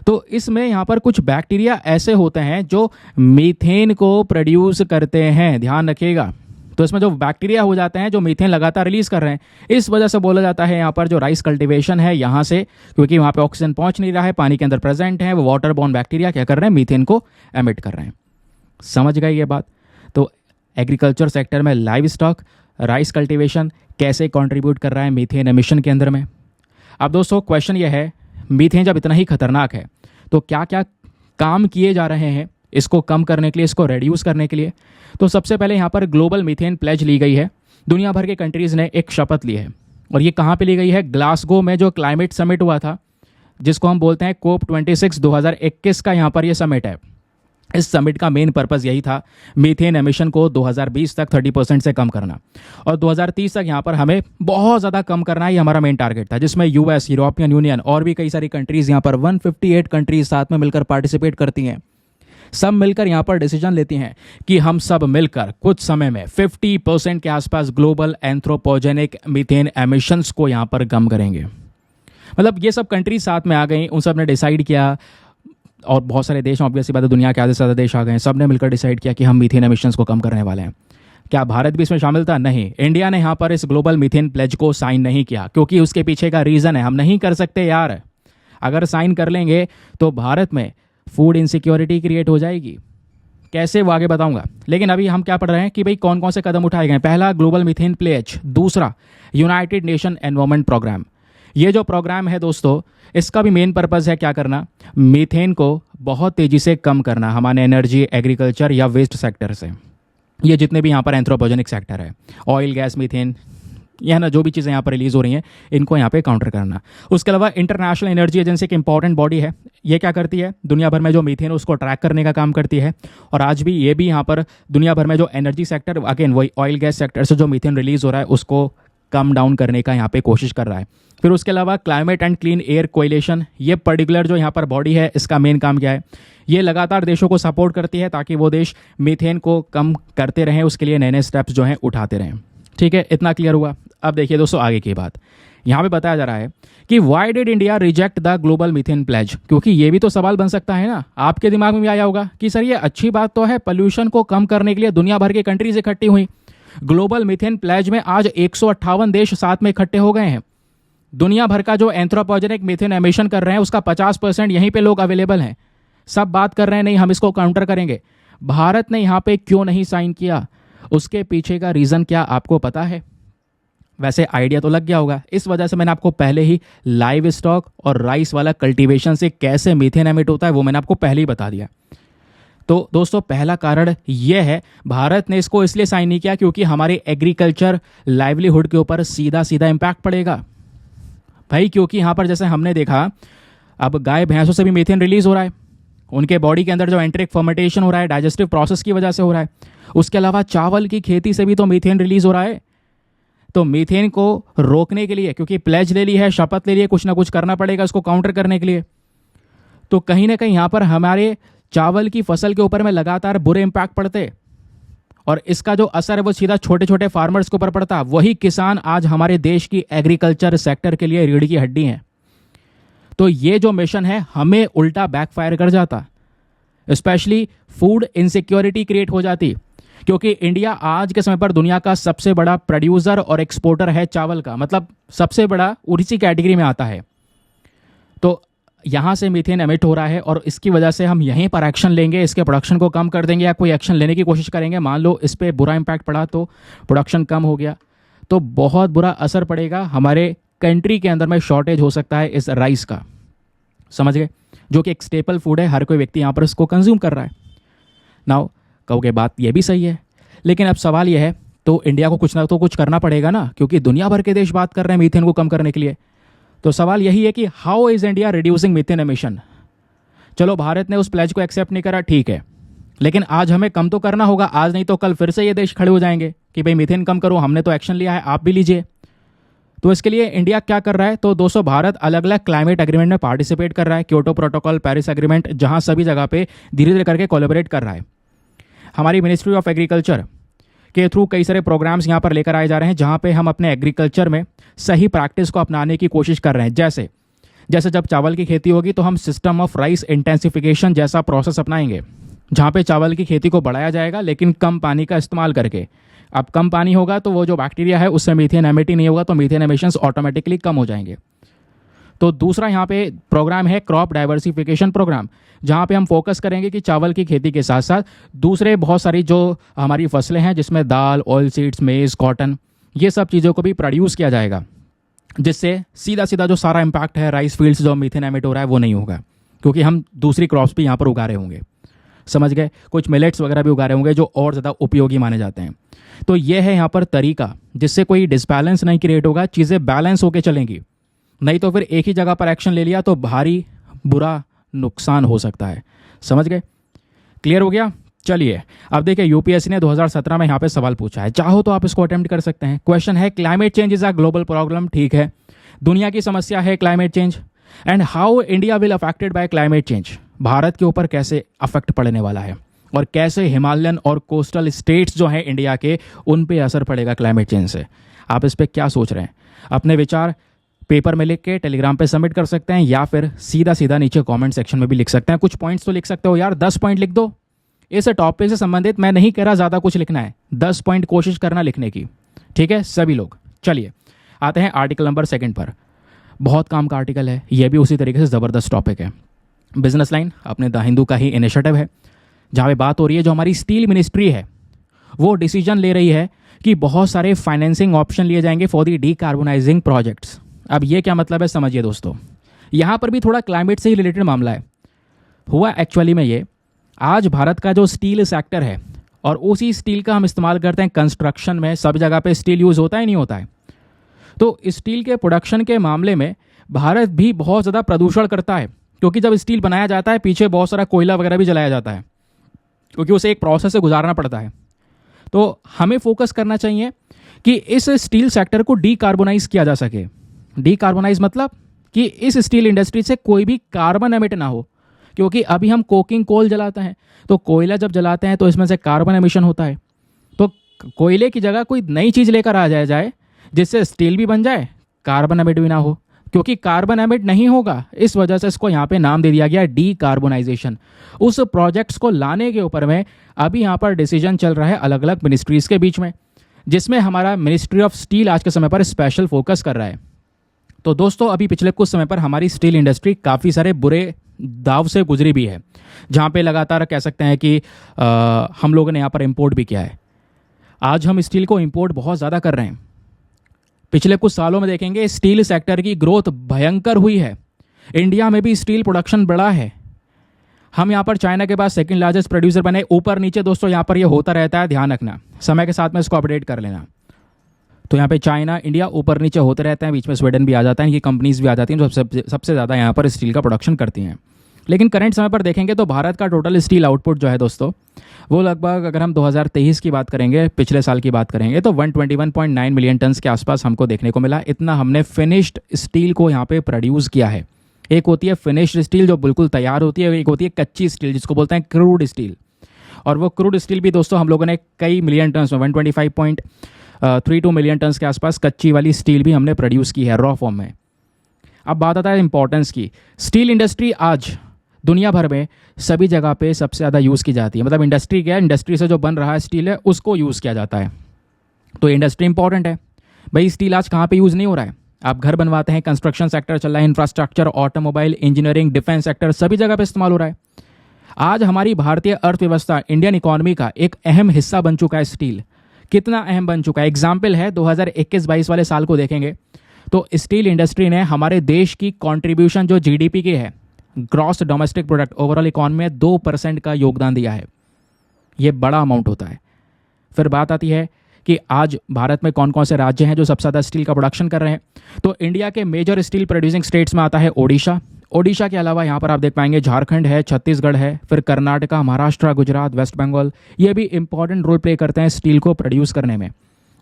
S1: तो इसमें यहाँ पर कुछ बैक्टीरिया ऐसे होते हैं जो मीथेन को प्रोड्यूस करते हैं, ध्यान रखिएगा। तो इसमें जो बैक्टीरिया हो जाते हैं जो मीथेन लगातार रिलीज कर रहे हैं, इस वजह से बोला जाता है यहाँ पर जो राइस कल्टीवेशन है, यहाँ से, क्योंकि वहाँ पे ऑक्सीजन पहुँच नहीं रहा है, पानी के अंदर प्रेजेंट है, वो वाटर बॉर्न बैक्टीरिया क्या कर रहे हैं, मीथेन को एमिट कर रहे हैं। समझ गए ये बात? तो एग्रीकल्चर सेक्टर में लाइव स्टॉक, राइस कल्टीवेशन कैसे कॉन्ट्रीब्यूट कर रहा है मीथेन एमिशन के अंदर में। अब दोस्तों क्वेश्चन ये है, मीथेन जब इतना ही खतरनाक है तो क्या क्या काम किए जा रहे हैं इसको कम करने के लिए, इसको रिड्यूस करने के लिए। तो सबसे पहले यहाँ पर ग्लोबल मीथेन प्लेज ली गई है। दुनिया भर के कंट्रीज़ ने एक शपथ ली है, और ये कहाँ पे ली गई है, ग्लासगो में जो क्लाइमेट समिट हुआ था, जिसको हम बोलते हैं COP26 2021 का यहाँ पर ये समिट है। इस समिट का मेन पर्पज़ यही था, मीथेन एमिशन को 2020 तक 30% से कम करना, और 2030 तक यहाँ पर हमें बहुत ज़्यादा कम करना ही हमारा मेन टारगेट था, जिसमें US, यूरोपियन यूनियन और भी कई सारी कंट्रीज़, यहाँ पर 158 कंट्रीज साथ में मिलकर पार्टिसिपेट करती हैं। सब मिलकर यहाँ पर डिसीजन लेती हैं कि हम सब मिलकर कुछ समय में 50% के आसपास ग्लोबल एंथ्रोपोजेनिक मीथेन एमिशंस को यहाँ पर कम करेंगे। मतलब ये सब कंट्रीज साथ में आ गई, उन सब ने डिसाइड किया, और बहुत सारे देश, ऑब्वियसली बात है, दुनिया के आधे से ज़्यादा देश आ गए, सब ने मिलकर डिसाइड किया कि हम मीथेन एमिशंस को कम करने वाले हैं। क्या भारत भी इसमें शामिल था? नहीं। इंडिया ने यहाँ पर इस ग्लोबल मीथेन प्लेज को साइन नहीं किया, क्योंकि उसके पीछे का रीज़न है, हम नहीं कर सकते यार। अगर साइन कर लेंगे तो भारत में फूड इनसिक्योरिटी क्रिएट हो जाएगी। कैसे, वो आगे बताऊंगा। लेकिन अभी हम क्या पढ़ रहे हैं कि भाई कौन कौन से कदम उठाए गए। पहला, ग्लोबल मीथेन प्लेज। दूसरा, यूनाइटेड नेशन एनवायरनमेंट प्रोग्राम। ये जो प्रोग्राम है दोस्तों, इसका भी मेन पर्पज़ है क्या करना, मीथेन को बहुत तेज़ी से कम करना हमारे एनर्जी, एग्रीकल्चर या वेस्ट सेक्टर से। ये जितने भी यहाँ पर एंथ्रोपोजेनिक सेक्टर है, ऑयल, गैस, मीथेन, यह ना जो भी चीज़ें यहाँ पर रिलीज़ हो रही हैं, इनको यहाँ पे काउंटर करना। उसके अलावा इंटरनेशनल एनर्जी एजेंसी एक इंपॉर्टेंट बॉडी है। ये क्या करती है, दुनिया भर में जो मीथेन है उसको ट्रैक करने का काम करती है। और आज भी ये भी यहाँ पर दुनिया भर में जो एनर्जी सेक्टर, अगेन वही ऑयल गैस सेक्टर से जो मीथेन रिलीज़ हो रहा है उसको कम डाउन करने का यहाँ पे कोशिश कर रहा है। फिर उसके अलावा climate and clean air coalition, ये पर्टिकुलर जो यहाँ पर बॉडी है, इसका मेन काम क्या है, ये लगातार देशों को सपोर्ट करती है ताकि वो देश मीथेन को कम करते रहें, उसके लिए नए नए स्टेप्स जो हैं उठाते रहें। ठीक है, इतना क्लियर हुआ। अब देखिए दोस्तों आगे की बात। यहाँ पे बताया जा रहा है कि why did India reject the global methane pledge, क्योंकि ये भी तो सवाल बन सकता है ना, आपके दिमाग में भी आया होगा कि सर ये अच्छी बात तो है, पोल्यूशन को कम करने के लिए दुनिया भर की कंट्रीज इकट्ठी हुई, ग्लोबल मीथेन प्लेज में आज 158 देश साथ में इकट्ठे हो गए हैं, दुनिया भर का जो एंथ्रोपोजेनिक मीथेन एमिशन कर रहे हैं उसका 50% यहीं पे लोग अवेलेबल हैं। सब बात कर रहे हैं नहीं हम इसको काउंटर करेंगे। भारत ने यहाँ पे क्यों नहीं साइन किया, उसके पीछे का रीज़न क्या आपको पता है? वैसे आइडिया तो लग गया होगा। इस वजह से मैंने आपको पहले ही लाइव स्टॉक और राइस वाला कल्टीवेशन से कैसे मीथेन एमिट होता है वो मैंने आपको पहले ही बता दिया। तो दोस्तों पहला कारण यह है भारत ने इसको इसलिए साइन नहीं किया क्योंकि हमारे एग्रीकल्चर लाइवलीहुड के ऊपर सीधा सीधा इम्पैक्ट पड़ेगा भाई। क्योंकि यहाँ पर जैसे हमने देखा अब गाय भैंसों से भी मीथेन रिलीज हो रहा है, उनके बॉडी के अंदर जो एंट्रिक फर्मेंटेशन हो रहा है डाइजेस्टिव प्रोसेस की वजह से हो रहा है। उसके अलावा चावल की खेती से भी तो मीथेन रिलीज हो रहा है। तो मीथेन को रोकने के लिए, क्योंकि प्लेज ले ली है, शपथ ले ली है, कुछ ना कुछ करना पड़ेगा इसको काउंटर करने के लिए। तो कहीं ना कहीं यहाँ पर हमारे चावल की फसल के ऊपर में लगातार बुरे इम्पैक्ट पड़ते और इसका जो असर है वो सीधा छोटे छोटे फार्मर्स के ऊपर पड़ता। वही किसान आज हमारे देश की एग्रीकल्चर सेक्टर के लिए रीढ़ की हड्डी हैं। तो ये जो मिशन है हमें उल्टा बैकफायर कर जाता, स्पेशली फूड इनसिक्योरिटी क्रिएट हो जाती, क्योंकि इंडिया आज के समय पर दुनिया का सबसे बड़ा प्रोड्यूसर और एक्सपोर्टर है चावल का, मतलब सबसे बड़ा उसी कैटेगरी में आता है। तो यहाँ से मीथेन एमिट हो रहा है और इसकी वजह से हम यहीं पर एक्शन लेंगे, इसके प्रोडक्शन को कम कर देंगे या कोई एक्शन लेने की कोशिश करेंगे। मान लो इस पर बुरा इम्पैक्ट पड़ा तो प्रोडक्शन कम हो गया तो बहुत बुरा असर पड़ेगा, हमारे कंट्री के अंदर में शॉर्टेज हो सकता है इस राइस का, समझ गए, जो कि एक स्टेपल फूड है, हर कोई व्यक्ति यहाँ पर इसको कंज्यूम कर रहा है। नाउ कहोगे बात ये भी सही है, लेकिन अब सवाल ये है तो इंडिया को कुछ ना तो कुछ करना पड़ेगा ना, क्योंकि दुनिया भर के देश बात कर रहे हैं मीथेन को कम करने के लिए। तो सवाल यही है कि how is India reducing methane emission. चलो भारत ने उस प्लेज को एक्सेप्ट नहीं करा, ठीक है, लेकिन आज हमें कम तो करना होगा। आज नहीं तो कल फिर से ये देश खड़े हो जाएंगे कि भाई मीथेन कम करो, हमने तो एक्शन लिया है, आप भी लीजिए। तो इसके लिए इंडिया क्या कर रहा है, तो दोस्तों भारत अलग अलग क्लाइमेट एग्रीमेंट में पार्टिसिपेट कर रहा है, क्योटो प्रोटोकॉल, पेरिस एग्रीमेंट, जहां सभी जगह पे धीरे धीरे करके कोलैबोरेट कर रहा है। हमारी मिनिस्ट्री ऑफ एग्रीकल्चर के थ्रू कई सारे प्रोग्राम्स यहाँ पर लेकर आए जा रहे हैं, जहाँ पे हम अपने एग्रीकल्चर में सही प्रैक्टिस को अपनाने की कोशिश कर रहे हैं। जैसे जैसे जब चावल की खेती होगी तो हम सिस्टम ऑफ राइस इंटेंसिफिकेशन जैसा प्रोसेस अपनाएंगे, जहाँ पे चावल की खेती को बढ़ाया जाएगा लेकिन कम पानी का इस्तेमाल करके। अब कम पानी होगा तो वो जो बैक्टीरिया है उससे मीथेन एमिट ही नहीं होगा, तो मीथेन एमिशंस ऑटोमेटिकली कम हो जाएंगे। तो दूसरा यहाँ पे प्रोग्राम है क्रॉप डाइवर्सिफिकेशन प्रोग्राम, जहाँ पे हम फोकस करेंगे कि चावल की खेती के साथ साथ दूसरे बहुत सारी जो हमारी फसलें हैं, जिसमें दाल, ऑयल सीड्स, मेज, कॉटन, ये सब चीज़ों को भी प्रोड्यूस किया जाएगा, जिससे सीधा सीधा जो सारा इम्पैक्ट है राइस फील्ड्स जो मीथेन एमिट हो रहा है वो नहीं होगा, क्योंकि हम दूसरी क्रॉप्स भी यहाँ पर उगा रहे होंगे, समझ गए। कुछ मिलेट्स वगैरह भी उगा रहे होंगे जो और ज़्यादा उपयोगी माने जाते हैं। तो ये है यहाँ पर तरीका जिससे कोई डिसबैलेंस नहीं क्रिएट होगा, चीज़ें बैलेंस होकर चलेंगी। नहीं तो फिर एक ही जगह पर एक्शन ले लिया तो भारी बुरा नुकसान हो सकता है, समझ गए। क्लियर हो गया। चलिए अब देखिए यूपीएससी ने 2017 में यहाँ पे सवाल पूछा है, चाहो तो आप इसको अटेम्प्ट कर सकते हैं। क्वेश्चन है climate change is a global problem, ठीक है, दुनिया की समस्या है climate change, and how India will affected by climate change. Bharat के ऊपर कैसे अफेक्ट पड़ने वाला है और कैसे हिमालयन और कोस्टल स्टेट्स जो हैं इंडिया के, उन पे असर पड़ेगा क्लाइमेट चेंज से। आप इस पर क्या सोच रहे हैं? अपने विचार पेपर में लिख के टेलीग्राम पे सबमिट कर सकते हैं, या फिर सीधा सीधा नीचे कमेंट सेक्शन में भी लिख सकते हैं। कुछ पॉइंट्स तो लिख सकते हो यार, 10 पॉइंट लिख दो। इस टॉपिक से संबंधित मैं नहीं कह रहा ज़्यादा कुछ लिखना है, 10 पॉइंट कोशिश करना लिखने की, ठीक है सभी लोग। चलिए आते हैं आर्टिकल नंबर 2 पर। बहुत काम का आर्टिकल है, यह भी उसी तरीके से ज़बरदस्त टॉपिक है। बिजनेस लाइन अपने द हिंदू का ही इनिशिएटिव है, जहाँ पे बात हो रही है जो हमारी स्टील मिनिस्ट्री है वो डिसीजन ले रही है कि बहुत सारे फाइनेंसिंग ऑप्शन लिए जाएंगे फॉर दी डीकार्बोनाइजिंग प्रोजेक्ट्स। अब ये क्या मतलब है समझिए दोस्तों, यहाँ पर भी थोड़ा क्लाइमेट से ही रिलेटेड मामला है। हुआ एक्चुअली में ये, आज भारत का जो स्टील सेक्टर है और उसी स्टील का हम इस्तेमाल करते हैं कंस्ट्रक्शन में, सब जगह पे स्टील यूज़ होता है नहीं होता है। तो स्टील के प्रोडक्शन के मामले में भारत भी बहुत ज़्यादा प्रदूषण करता है, क्योंकि जब स्टील बनाया जाता है पीछे बहुत सारा कोयला वगैरह भी जलाया जाता है, क्योंकि उसे एक प्रोसेस से गुजारना पड़ता है। तो हमें फोकस करना चाहिए कि इस स्टील सेक्टर को डीकार्बोनाइज किया जा सके। डीकार्बोनाइज मतलब कि इस स्टील इंडस्ट्री से कोई भी कार्बन एमिट ना हो, क्योंकि अभी हम कोकिंग कोल जलाते हैं, तो कोयला जब जलाते हैं तो इसमें से कार्बन एमिशन होता है। तो कोयले की जगह कोई नई चीज़ लेकर आ जाए जिससे स्टील भी बन जाए, कार्बन एमिट भी ना हो, क्योंकि कार्बन एमिट नहीं होगा, इस वजह से इसको यहाँ पे नाम दे दिया गया डीकार्बोनाइजेशन। उस प्रोजेक्ट्स को लाने के ऊपर में अभी यहाँ पर डिसीजन चल रहा है अलग अलग मिनिस्ट्रीज़ के बीच में, जिसमें हमारा मिनिस्ट्री ऑफ स्टील आज के समय पर स्पेशल फोकस कर रहा है। तो दोस्तों अभी पिछले कुछ समय पर हमारी स्टील इंडस्ट्री काफ़ी सारे बुरे दाव से गुजरी भी है, जहाँ पे लगातार कह सकते हैं कि हम लोगों ने यहाँ पर इम्पोर्ट भी किया है। आज हम स्टील को इम्पोर्ट बहुत ज़्यादा कर रहे हैं। पिछले कुछ सालों में देखेंगे स्टील सेक्टर की ग्रोथ भयंकर हुई है। इंडिया में भी स्टील प्रोडक्शन बढ़ा है। हम यहाँ पर चाइना के बाद सेकंड लार्जेस्ट प्रोड्यूसर बने। ऊपर नीचे दोस्तों यहाँ पर ये होता रहता है, ध्यान रखना, समय के साथ में इसको अपडेट कर लेना। तो यहाँ पे चाइना इंडिया ऊपर नीचे होते रहते हैं, बीच में स्वीडन भी आ जाता है, इनकी कंपनीज भी आ जाती हैं जो सबसे ज़्यादा यहाँ पर स्टील का प्रोडक्शन करती हैं। लेकिन करंट समय पर देखेंगे तो भारत का टोटल स्टील आउटपुट जो है दोस्तों, वो लगभग अगर हम 2023 की बात करेंगे, पिछले साल की बात करेंगे, तो 121.9 मिलियन टन्स के आसपास हमको देखने को मिला। इतना हमने फिनिश्ड स्टील को यहाँ पे प्रोड्यूस किया है। एक होती है फिनिश्ड स्टील जो बिल्कुल तैयार होती है, एक होती है कच्ची स्टील जिसको बोलते हैं क्रूड स्टील। और वो क्रूड स्टील भी दोस्तों हम लोगों ने कई मिलियन टन्स में 125.32 मिलियन टन्स के आसपास कच्ची वाली स्टील भी हमने प्रोड्यूस की है रॉ फॉर्म में। अब बात आता है इंपॉर्टेंस की। स्टील इंडस्ट्री आज दुनिया भर में सभी जगह पे सबसे ज़्यादा यूज़ की जाती है। मतलब इंडस्ट्री क्या है, इंडस्ट्री से जो बन रहा है स्टील है उसको यूज़ किया जाता है। तो इंडस्ट्री इंपॉर्टेंट है भाई। स्टील आज कहाँ पे यूज़ नहीं हो रहा है? आप घर बनवाते हैं, कंस्ट्रक्शन सेक्टर चल रहा है, infrastructure, automobile, engineering, defence sector, सभी जगह पे इस्तेमाल हो रहा है। आज हमारी भारतीय अर्थव्यवस्था, इंडियन इकोनॉमी का एक अहम हिस्सा बन चुका है स्टील। कितना अहम बन चुका है, एग्जाम्पल है 2021-22 वाले साल को देखेंगे तो स्टील इंडस्ट्री ने हमारे देश की कॉन्ट्रीब्यूशन जो जीडीपी की है, gross domestic product, overall economy में 2% का योगदान दिया है। ये बड़ा अमाउंट होता है। फिर बात आती है कि आज भारत में कौन कौन से राज्य हैं जो सबसे ज़्यादा स्टील का प्रोडक्शन कर रहे हैं। तो इंडिया के मेजर स्टील प्रोड्यूसिंग स्टेट्स में आता है ओडिशा। ओडिशा के अलावा यहाँ पर आप देख पाएंगे झारखंड है, छत्तीसगढ़ है, फिर कर्नाटका, महाराष्ट्र, गुजरात, वेस्ट बंगाल, ये भी इंपॉर्टेंट रोल प्ले करते हैं स्टील को प्रोड्यूस करने में।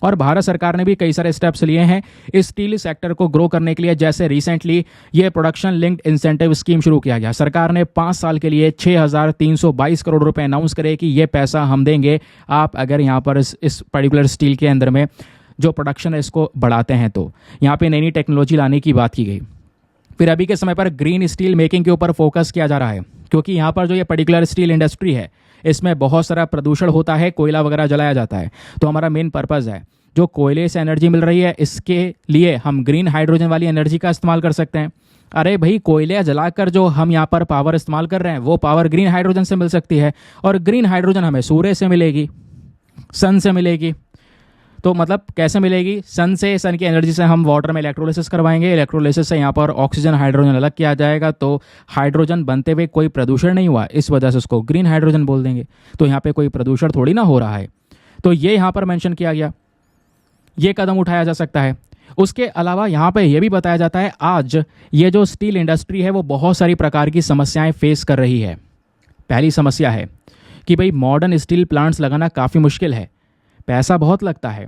S1: और भारत सरकार ने भी कई सारे स्टेप्स लिए हैं इस स्टील सेक्टर को ग्रो करने के लिए। जैसे रिसेंटली ये प्रोडक्शन लिंक्ड इंसेंटिव स्कीम शुरू किया गया। सरकार ने 5 साल के लिए 6,322 करोड़ रुपए अनाउंस करे कि ये पैसा हम देंगे आप अगर यहाँ पर इस पर्टिकुलर स्टील के अंदर में जो प्रोडक्शन है इसको बढ़ाते हैं। तो यहाँ पे नई नई टेक्नोलॉजी लाने की बात की गई। फिर अभी के समय पर ग्रीन स्टील मेकिंग के ऊपर फोकस किया जा रहा है, क्योंकि यहाँ पर जो ये पर्टिकुलर स्टील इंडस्ट्री है इसमें बहुत सारा प्रदूषण होता है, कोयला वगैरह जलाया जाता है। तो हमारा मेन पर्पज़ है जो कोयले से एनर्जी मिल रही है इसके लिए हम ग्रीन हाइड्रोजन वाली एनर्जी का इस्तेमाल कर सकते हैं। अरे भाई, कोयले जलाकर जो हम यहाँ पर पावर इस्तेमाल कर रहे हैं वो पावर ग्रीन हाइड्रोजन से मिल सकती है, और ग्रीन हाइड्रोजन हमें सूर्य से मिलेगी, सन से मिलेगी। तो मतलब कैसे मिलेगी? सन से, सन की एनर्जी से हम वाटर में इलेक्ट्रोलिसिस करवाएंगे, इलेक्ट्रोलिसिस से यहाँ पर ऑक्सीजन हाइड्रोजन अलग किया जाएगा, तो हाइड्रोजन बनते हुए कोई प्रदूषण नहीं हुआ, इस वजह से उसको ग्रीन हाइड्रोजन बोल देंगे। तो यहाँ पे कोई प्रदूषण थोड़ी ना हो रहा है। तो ये यहाँ पर मेंशन किया गया, ये कदम उठाया जा सकता है। उसके अलावा यहाँ पे ये भी बताया जाता है आज ये जो स्टील इंडस्ट्री है वो बहुत सारी प्रकार की समस्याएं फेस कर रही है। पहली समस्या है कि भाई मॉडर्न स्टील प्लांट्स लगाना काफ़ी मुश्किल है, पैसा बहुत लगता है।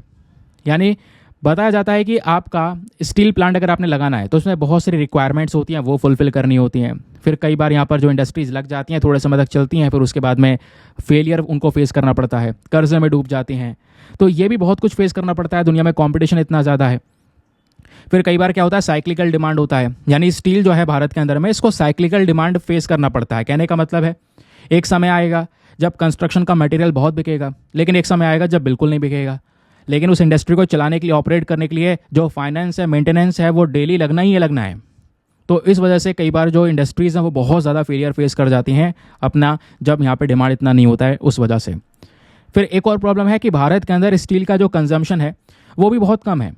S1: यानी बताया जाता है कि आपका स्टील प्लांट अगर आपने लगाना है तो उसमें बहुत सारी रिक्वायरमेंट्स होती हैं, वो फुलफिल करनी होती हैं। फिर कई बार यहाँ पर जो इंडस्ट्रीज़ लग जाती हैं थोड़े समय तक चलती हैं, फिर उसके बाद में फेलियर उनको फेस करना पड़ता है, कर्जे में डूब जाती हैं। तो ये भी बहुत कुछ फेस करना पड़ता है, दुनिया में कंपटीशन इतना ज़्यादा है। फिर कई बार क्या होता है, साइक्लिकल डिमांड होता है। यानी स्टील जो है भारत के अंदर में इसको साइक्लिकल डिमांड फेस करना पड़ता है। कहने का मतलब है एक समय आएगा जब कंस्ट्रक्शन का मटेरियल बहुत बिकेगा, लेकिन एक समय आएगा जब बिल्कुल नहीं बिकेगा। लेकिन उस इंडस्ट्री को चलाने के लिए, ऑपरेट करने के लिए जो फाइनेंस है, मेंटेनेंस है, वो डेली लगना ही लगना है। तो इस वजह से कई बार जो इंडस्ट्रीज़ हैं वो बहुत ज़्यादा फेलियर फेस कर जाती हैं अपना, जब यहाँ पे डिमांड इतना नहीं होता है उस वजह से। फिर एक और प्रॉब्लम है कि भारत के अंदर स्टील का जो कंजम्पशन है वो भी बहुत कम है।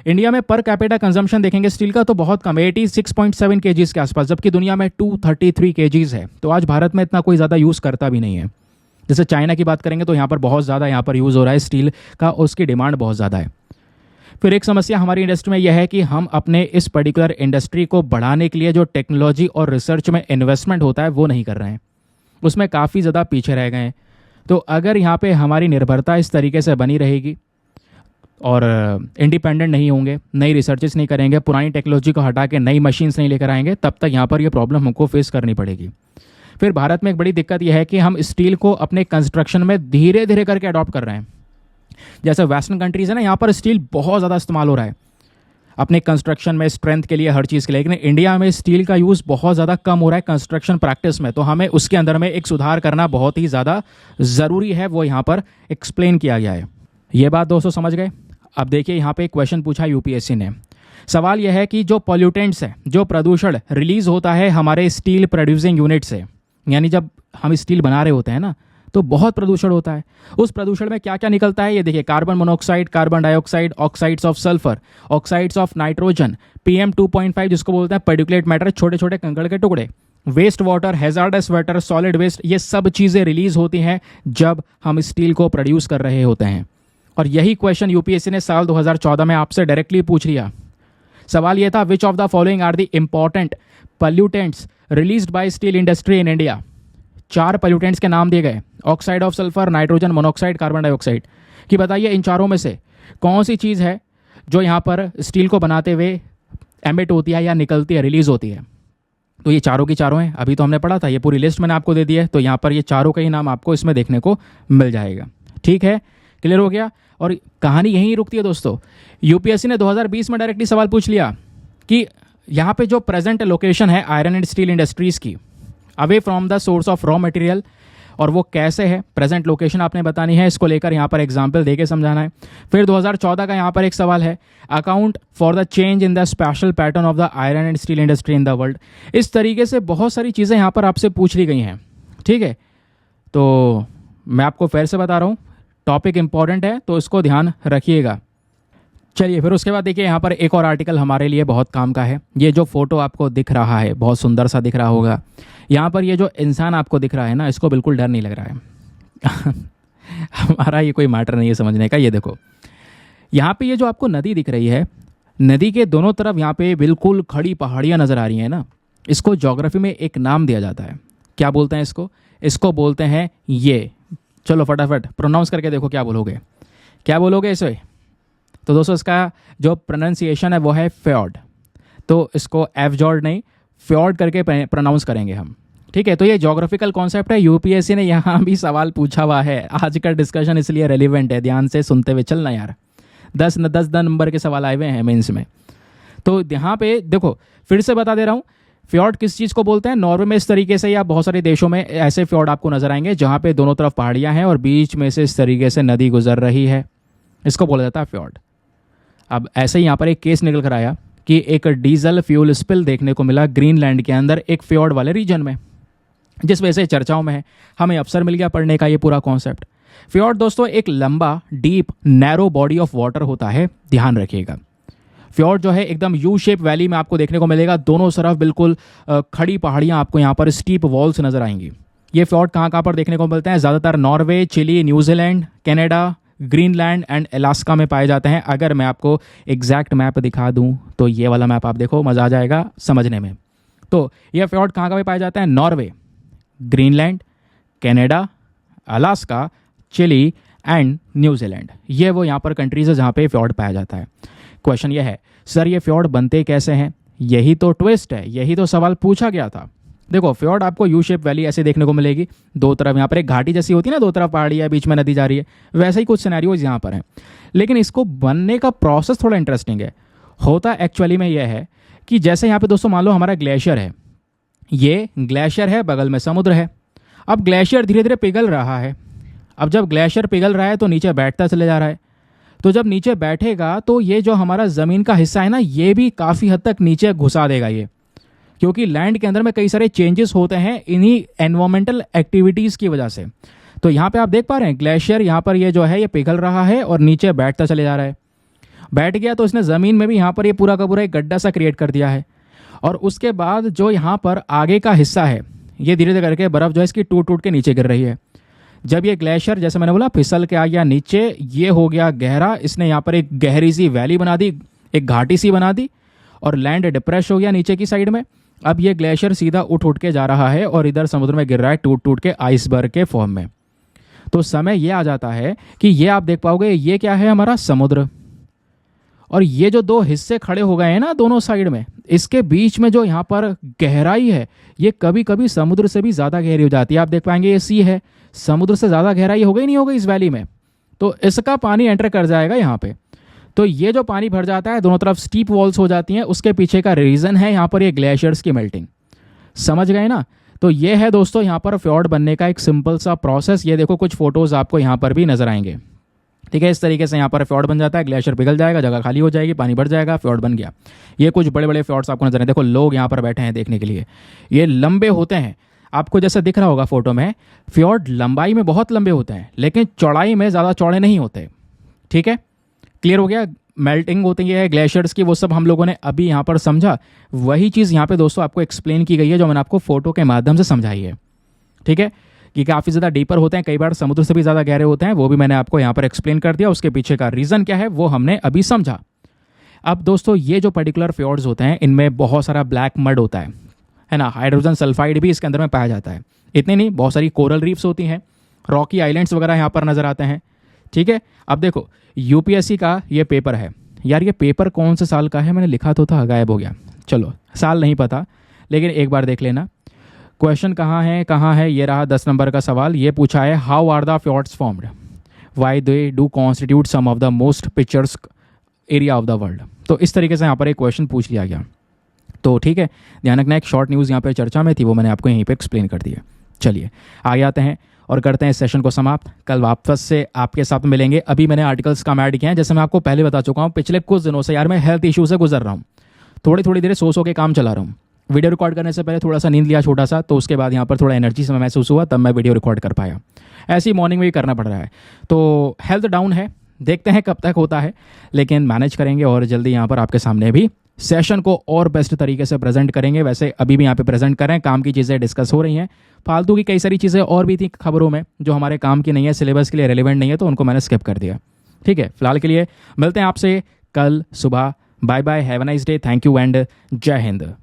S1: इंडिया में पर कैपिटा कंजम्पशन देखेंगे स्टील का तो बहुत कम, 86.7 केजीज के आसपास, जबकि दुनिया में 233 केजीज है। तो आज भारत में इतना कोई ज़्यादा यूज़ करता भी नहीं है। जैसे चाइना की बात करेंगे तो यहाँ पर बहुत ज़्यादा यहाँ पर यूज़ हो रहा है स्टील का, उसकी डिमांड बहुत ज़्यादा है। फिर एक समस्या हमारी इंडस्ट्री में यह है कि हम अपने इस पर्टिकुलर इंडस्ट्री को बढ़ाने के लिए जो टेक्नोलॉजी और रिसर्च में इन्वेस्टमेंट होता है वो नहीं कर रहे हैं, उसमें काफ़ी ज़्यादा पीछे रह गए हैं। तो अगर यहाँ पे हमारी निर्भरता इस तरीके से बनी रहेगी और इंडिपेंडेंट नहीं होंगे, नई रिसर्चेस नहीं करेंगे, पुरानी टेक्नोलॉजी को हटा के नई मशीन्स नहीं लेकर आएंगे, तब तक यहाँ पर ये प्रॉब्लम हमको फेस करनी पड़ेगी। फिर भारत में एक बड़ी दिक्कत यह है कि हम स्टील को अपने कंस्ट्रक्शन में धीरे धीरे करके अडॉप्ट कर रहे हैं। जैसे वेस्टर्न कंट्रीज़ है ना, यहाँ पर स्टील बहुत ज़्यादा इस्तेमाल हो रहा है अपने कंस्ट्रक्शन में, स्ट्रेंथ के लिए, हर चीज़ के लिए। लेकिन इंडिया में स्टील का यूज़ बहुत ज़्यादा कम हो रहा है कंस्ट्रक्शन प्रैक्टिस में। तो हमें उसके अंदर में एक सुधार करना बहुत ही ज़्यादा ज़रूरी है, वो यहाँ पर एक्सप्लेन किया गया है। ये बात दोस्तों समझ गए? अब देखिए यहाँ पे एक क्वेश्चन पूछा यूपीएससी ने सवाल यह है कि जो पॉल्यूटेंट्स है, जो प्रदूषण रिलीज होता है हमारे स्टील प्रोड्यूसिंग यूनिट से, यानी जब हम स्टील बना रहे होते हैं ना, तो बहुत प्रदूषण होता है। उस प्रदूषण में क्या क्या निकलता है ये देखिए, carbon monoxide, carbon dioxide, oxides of sulphur, oxides of nitrogen, PM 2.5 जिसको बोलते हैं पर्टिकुलेट मैटर, छोटे छोटे कंकड़ के टुकड़े, waste water, hazardous water, solid waste, ये सब चीज़ें रिलीज होती हैं जब हम स्टील को प्रोड्यूस कर रहे होते हैं। और यही क्वेश्चन यूपीएससी ने साल 2014 में आपसे डायरेक्टली पूछ लिया। सवाल यह था, which of the following are the important pollutants released by steel industry in India. 4 pollutants के नाम दिए गए, oxide of sulphur, nitrogen, monoxide, carbon dioxide, कि बताइए इन चारों में से कौन सी चीज़ है जो यहाँ पर स्टील को बनाते हुए एमिट होती है या निकलती है, रिलीज होती है। तो ये चारों की चारों हैं, अभी तो हमने पढ़ा था, ये पूरी लिस्ट मैंने आपको दे दी है, तो यहाँ पर ये चारों का ही नाम आपको इसमें देखने को मिल जाएगा। ठीक है, क्लियर हो गया। और कहानी यहीं रुकती है दोस्तों। यूपीएससी ने 2020 में डायरेक्टली सवाल पूछ लिया कि यहाँ पे जो प्रेजेंट लोकेशन है आयरन एंड स्टील इंडस्ट्रीज़ की, away from the source of raw material, और वो कैसे है, प्रेजेंट लोकेशन आपने बतानी है, इसको लेकर यहाँ पर एग्जाम्पल देके समझाना है। फिर 2014 का यहाँ पर एक सवाल है, account for the change in the special pattern of the iron and steel industry in the world. इस तरीके से बहुत सारी चीज़ें यहाँ पर आपसे पूछ ली गई हैं। ठीक है, तो मैं आपको फिर से बता रहा हूँ, टॉपिक इंपॉर्टेंट है तो इसको ध्यान रखिएगा। चलिए फिर उसके बाद देखिए, यहाँ पर एक और आर्टिकल हमारे लिए बहुत काम का है। ये जो फोटो आपको दिख रहा है, बहुत सुंदर सा दिख रहा होगा, यहाँ पर ये जो इंसान आपको दिख रहा है ना, इसको बिल्कुल डर नहीं लग रहा है हमारा ये कोई मैटर नहीं है समझने का। ये देखो, यहाँ पे ये जो आपको नदी दिख रही है, नदी के दोनों तरफ यहाँ पे बिल्कुल खड़ी पहाड़ियाँ नज़र आ रही हैं ना, इसको ज्योग्राफी में एक नाम दिया जाता है। क्या बोलते हैं इसको? इसको बोलते हैं ये, चलो फटाफट प्रोनाउंस करके देखो, क्या बोलोगे, क्या बोलोगे इसे? तो दोस्तों इसका जो प्रोनाउंसिएशन है वो है फ्योर्ड। तो इसको एफजॉर्ड नहीं, फ्योर्ड करके प्रोनाउंस करेंगे हम। ठीक है, तो ये ज्योग्राफिकल कॉन्सेप्ट है, यूपीएससी ने यहाँ भी सवाल पूछा हुआ है। आज का डिस्कशन इसलिए रेलिवेंट है, ध्यान से सुनते हुए चलना यार। 10 नंबर के सवाल आए हुए हैं मेंस में। तो यहाँ पे देखो, फिर से बता दे रहा हूँ, फ्योर्ड किस चीज़ को बोलते हैं। नॉर्वे में इस तरीके से या बहुत सारे देशों में ऐसे फ्योर्ड आपको नजर आएंगे जहाँ पे दोनों तरफ पहाड़ियाँ हैं और बीच में से इस तरीके से नदी गुजर रही है, इसको बोला जाता है फ्योर्ड। अब ऐसे ही यहाँ पर एक केस निकल कर आया कि एक डीजल फ्यूल स्पिल देखने को मिला ग्रीनलैंड के अंदर एक फ्योर्ड वाले रीजन में, जिस वजह से चर्चाओं में है। हमें अवसर मिल गया पढ़ने का ये पूरा कॉन्सेप्ट। फ्योर्ड दोस्तों एक लंबा, deep, narrow body of water होता है, ध्यान रखिएगा। फ्योर्ड जो है एकदम यू शेप वैली में आपको देखने को मिलेगा, दोनों तरफ बिल्कुल खड़ी पहाड़ियाँ आपको यहाँ पर स्टीप वॉल्स नजर आएंगी। ये फ्योर्ड कहाँ पर देखने को मिलते हैं? ज़्यादातर Norway, Chile, New Zealand, Canada, Greenland and Alaska में पाए जाते हैं। अगर मैं आपको एग्जैक्ट मैप दिखा दूं तो ये वाला मैप आप देखो, मज़ा आ जाएगा समझने में। तो ये फ्योर्ड कहाँ पे पाए जाते हैं? Norway, Greenland, Canada, Alaska, Chile and New Zealand, ये वो यहाँ पर कंट्रीज है जहाँ पे फ्योर्ड पाया जाता है। क्वेश्चन ये है, सर ये फ्योर्ड बनते कैसे हैं? यही तो ट्विस्ट है, यही तो सवाल पूछा गया था। देखो, फ्योर्ड आपको यू शेप वैली ऐसे देखने को मिलेगी, दो तरफ यहाँ पर एक घाटी जैसी होती है ना, दो तरफ पहाड़ी है, बीच में नदी जा रही है, वैसे ही कुछ सिनेरियोज यहाँ पर हैं। लेकिन इसको बनने का प्रोसेस थोड़ा इंटरेस्टिंग है। होता एक्चुअली में यह है कि जैसे यहाँ पे दोस्तों मान लो हमारा ग्लेशियर है, ये ग्लेशियर है, बगल में समुद्र है। अब ग्लेशियर धीरे धीरे पिघल रहा है। अब जब ग्लेशियर पिघल रहा है तो नीचे बैठता चले जा रहा है। तो जब नीचे बैठेगा तो ये जो हमारा ज़मीन का हिस्सा है ना, ये भी काफ़ी हद तक नीचे घुसा देगा ये, क्योंकि लैंड के अंदर में कई सारे चेंजेस होते हैं इन्हीं एनवायरमेंटल एक्टिविटीज़ की वजह से। तो यहाँ पे आप देख पा रहे हैं ग्लेशियर यहाँ पर ये जो है ये पिघल रहा है और नीचे बैठता चले जा रहा है। बैठ गया तो इसने ज़मीन में भी यहाँ पर ये पूरा का पूरा एक गड्ढा सा क्रिएट कर दिया है। और उसके बाद जो यहाँ पर आगे का हिस्सा है, ये धीरे धीरे करके बर्फ़ जो है इसकी टूट टूट के नीचे गिर रही है। जब ये ग्लेशियर जैसे मैंने बोला फिसल के आ गया नीचे, ये हो गया गहरा, इसने यहाँ पर एक गहरी सी वैली बना दी, एक घाटी सी बना दी, और लैंड डिप्रेस हो गया नीचे की साइड में। अब ये ग्लेशियर सीधा उठ उठ के जा रहा है और इधर समुद्र में गिर रहा है टूट टूट के आइसबर्ग के फॉर्म में। तो समय ये आ जाता है कि ये आप देख पाओगे, ये क्या है? हमारा समुद्र। और ये जो दो हिस्से खड़े हो गए हैं ना दोनों साइड में, इसके बीच में जो यहाँ पर गहराई है, ये कभी कभी समुद्र से भी ज़्यादा गहरी हो जाती है। आप देख पाएंगे ये सी है, समुद्र से ज़्यादा गहराई हो गई नहीं होगी इस वैली में, तो इसका पानी एंटर कर जाएगा यहाँ पे। तो ये जो पानी भर जाता है, दोनों तरफ स्टीप वॉल्स हो जाती हैं, उसके पीछे का रीज़न है यहाँ पर ये ग्लेशियर्स की मेल्टिंग। समझ गए ना? तो ये है दोस्तों यहाँ पर फ्योर्ड बनने का एक सिंपल सा प्रोसेस। ये देखो कुछ फोटोज़ आपको यहाँ पर भी नजर आएंगे। ठीक है। इस तरीके से यहाँ पर फ्यॉर्ड बन जाता है, ग्लेशियर पिघल जाएगा, जगह खाली हो जाएगी, पानी बढ़ जाएगा, फ्यॉर्ड बन गया। ये कुछ बड़े बड़े फ्यॉर्ड्स आपको नजर आए, देखो लोग यहाँ पर बैठे हैं देखने के लिए। ये लंबे होते हैं, आपको जैसे दिख रहा होगा फोटो में, फ्यॉर्ड लंबाई में बहुत लंबे होते हैं लेकिन चौड़ाई में ज़्यादा चौड़े नहीं होते। ठीक है, क्लियर हो गया। मेल्टिंग होती है ग्लेशियर्स की, वो सब हम लोगों ने अभी यहाँ पर समझा। वही चीज़ यहाँ पे दोस्तों आपको एक्सप्लेन की गई है जो मैंने आपको फोटो के माध्यम से समझाई है। ठीक है, कि काफ़ी ज़्यादा डीपर होते हैं, कई बार समुद्र से भी ज़्यादा गहरे होते हैं, वो भी मैंने आपको यहाँ पर एक्सप्लेन कर दिया। उसके पीछे का रीज़न क्या है वो हमने अभी समझा। अब दोस्तों ये जो पर्टिकुलर फ्यॉर्ड्स होते हैं इनमें बहुत सारा ब्लैक मड होता है ना, हाइड्रोजन सल्फाइड भी इसके अंदर में पाया जाता है। इतने नहीं, बहुत सारी कोरल रीफ्स होती हैं, रॉकी आइलैंड्स वगैरह यहाँ पर नज़र आते हैं। ठीक है, अब देखो यूपीएससी का ये पेपर है यार, ये पेपर कौन से साल का है, मैंने लिखा तो था, गायब हो गया, चलो साल नहीं पता, लेकिन एक बार देख लेना। क्वेश्चन कहाँ है, ये रहा 10 नंबर का सवाल। ये पूछा है how are the fjords formed, why they do constitute some of the most pictures area of the world. तो इस तरीके से यहाँ पर एक क्वेश्चन पूछ लिया गया। तो ठीक है, ध्यान रखना, एक शॉर्ट न्यूज़ यहाँ पर चर्चा में थी, वो मैंने आपको यहीं पर एक्सप्लेन कर दिया। चलिए आगे आते हैं और करते हैं इस सेशन को समाप्त। कल वापस से आपके साथ मिलेंगे। अभी मैंने आर्टिकल्स कम ऐड किए हैं, जैसे मैं आपको पहले बता चुका हूँ, पिछले कुछ दिनों से यार मैं हेल्थ इशू से गुजर रहा हूँ, थोड़ी देर सो के काम चला रहा हूँ। वीडियो रिकॉर्ड करने से पहले थोड़ा सा नींद लिया छोटा सा, तो उसके बाद यहाँ पर थोड़ा एनर्जी से महसूस हुआ, तब मैं वीडियो रिकॉर्ड कर पाया। ऐसे ही मॉर्निंग में भी करना पड़ रहा है, तो हेल्थ डाउन है, देखते हैं कब तक होता है, लेकिन मैनेज करेंगे और जल्दी यहाँ पर आपके सामने भी सेशन को और बेस्ट तरीके से प्रेजेंट करेंगे। वैसे अभी भी यहाँ पे प्रेजेंट कर रहे हैं, काम की चीज़ें डिस्कस हो रही हैं, फालतू की कई सारी चीज़ें और भी थी खबरों में जो हमारे काम की नहीं है, सिलेबस के लिए रेलिवेंट नहीं है, तो उनको मैंने स्किप कर दिया। ठीक है, फिलहाल के लिए मिलते हैं आपसे कल सुबह। Bye bye, have a nice day, thank you and जय हिंद।